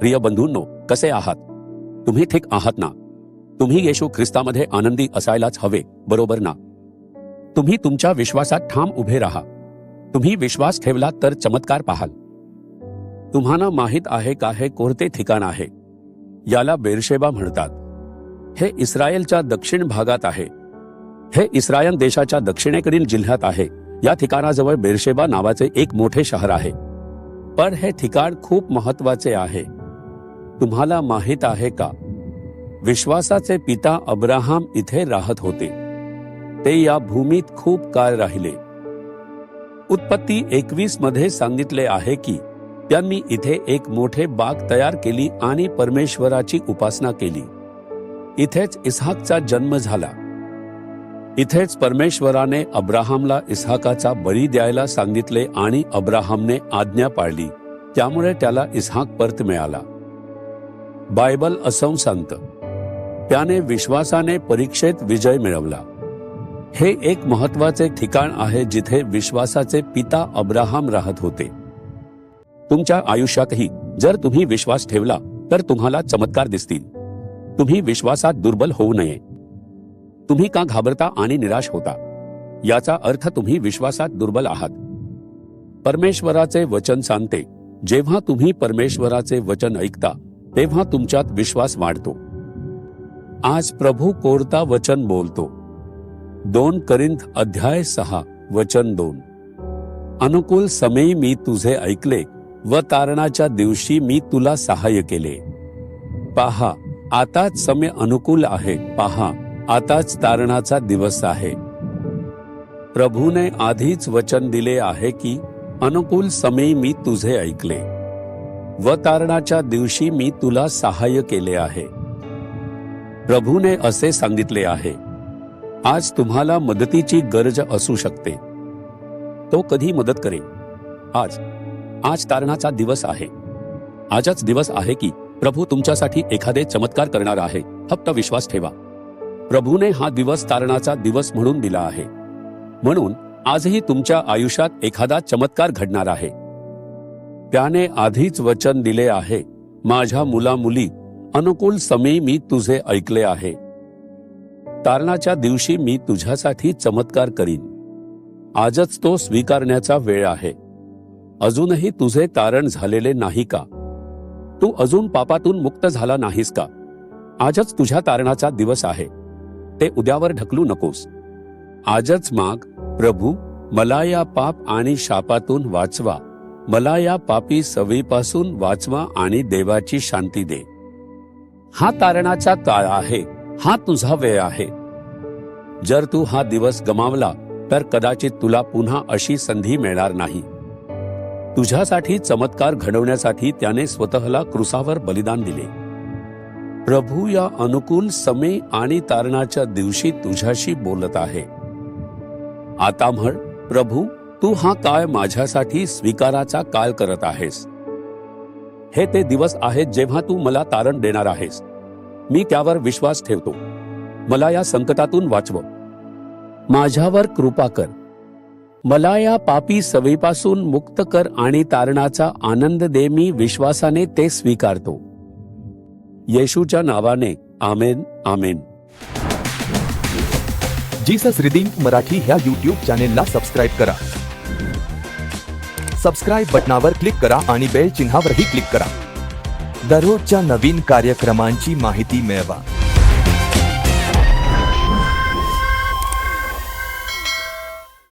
प्रिय बंधूंनो, कसे आहात? तुम्ही ठीक आहात ना? तुम्ही येशू ख्रिस्तामध्ये आनंदी असायलाच हवे, बरोबर ना? तुम्ही तुमच्या विश्वासात ठाम उभे राहा. तुम्ही विश्वास ठेवला तर चमत्कार पाहाल. तुम्हाला माहित आहे का हे कोणते ठिकाण आहे? याला बेरशेबा म्हणतात. हे इस्रायलच्या दक्षिण भागात आहे. हे इस्रायल देशाच्या दक्षिणेकडील जिल्ह्यात आहे. या ठिकाणाजवळ बेरशेबा नावाचे एक मोठे शहर आहे. पण हे ठिकाण खूप महत्वाचे आहे. तुम्हाला माहित आहे का? विश्वासाचे पिता अब्राहम इथे राहत होते. ते या भूमीत खूप काळ राहिले. उत्पत्ती 21 मध्ये सांगितले आहे की त्यांनी इथे एक मोठे बाग तयार केली आणि परमेश्वराची उपासना केली. इथेच इस्हाकचा जन्म झाला. इथेच परमेश्वराने अब्राहमला इस्हाकाचा बळी द्यायला सांगितले आणि अब्राहमने आज्ञा पाळली. त्यामुळे त्याला इस्हाक परत मिळाला. बायबल असं सांगतं, त्याने विश्वासाने परीक्षेत विजय मिळवला. हे एक महत्वाचे ठिकाण आहे जिथे विश्वासाचे पिता अब्राहम राहत होते. तुमच्या आयुष्यातही जर तुम्ही विश्वास ठेवला तर तुम्हाला चमत्कार दिसतील. तुम्ही विश्वासात दुर्बल होऊ नये. तुम्ही का घाबरता आणि निराश होता? याचा अर्थ तुम्ही विश्वासात दुर्बल आहात. परमेश्वराचे वचन सांगते, जेव्हा तुम्ही परमेश्वराचे वचन ऐकता तेव्हा तुमच्यात विश्वास वाढतो. आज प्रभू कोणता वचन बोलतो? 2 कोरिंथ अध्याय 6 वचन 2. अनुकूल समयी मी तुझे ऐकले व तारणाच्या दिवशी मी तुला सहाय्य केले. पहा, आताच समय अनुकूल आहे. पहा, आताच तारणाचा दिवस आहे. प्रभूने आधीच वचन दिले आहे की अनुकूल समयी मी तुझे ऐकले व तारणाच्या दिवशी मी तुला सहाय्य केले आहे. प्रभूने असे सांगितले आहे. आज तुम्हाला मदतीची गरज असू शकते. तो कधी मदत करेल? आज तारणाचा दिवस आहे. आजच दिवस आहे की प्रभू तुमच्यासाठी एखादे चमत्कार करणार आहे. फक्त विश्वास ठेवा. प्रभूने हा दिवस तारणाचा दिवस म्हणून दिला आहे. म्हणून आजही तुमच्या आयुष्यात एखादा चमत्कार घडणार आहे. त्याने आधीच वचन दिले आहे, माझ्या मुला मुली, अनुकूल समयी मी तुझे ऐकले आहे. तारणाच्या दिवशी मी तुझ्यासाठी चमत्कार करीन. आजच तो स्वीकारण्याचा वेळ आहे. अजूनही तुझे तारण झालेले नाही का? तू अजून पापातून मुक्त झाला नाहीस का? आजच तुझ्या तारणाचा दिवस आहे. ते उद्यावर ढकलू नकोस. आजच माग, प्रभू, मला या पाप आणि शापातून वाचवा. मला या पापी सवयीपासून वाचवा आणि देवाची शांती दे. हा तारणाचा काळ आहे. हा तुझा वेळ आहे. जर तू हा दिवस गमावला तर कदाचित तुला पुन्हा अशी संधी मिळणार नाही. तुझ्यासाठी चमत्कार घडवण्यासाठी त्याने स्वतःला क्रुसावर बलिदान दिले. प्रभू या अनुकूल समय आणि तारणाच्या दिवशी तुझ्याशी बोलत आहे. आता म्हण, प्रभू, तू हा काळ माझ्यासाठी स्वीकाराचा काळ करत आहेस. हे ते दिवस आहेत जेव्हा तू मला तारण देणार आहेस. मी त्यावर विश्वास ठेवतो. मला या संकटातून वाचव. माझ्यावर कृपा कर. मला या पापी सवयीपासून मुक्त कर आणि तारणाचा आनंद दे. मी विश्वासाने ते स्वीकारतो. येशूच्या नावाने आमेन. आमेन. जीसस रिडीम्ड मराठी ह्या YouTube चॅनेलला सबस्क्राईब करा. सबस्क्राईब बटनावर क्लिक करा आणि बेल चिन्हावरही क्लिक करा. दररोजच्या नवीन कार्यक्रमांची माहिती मिळवा.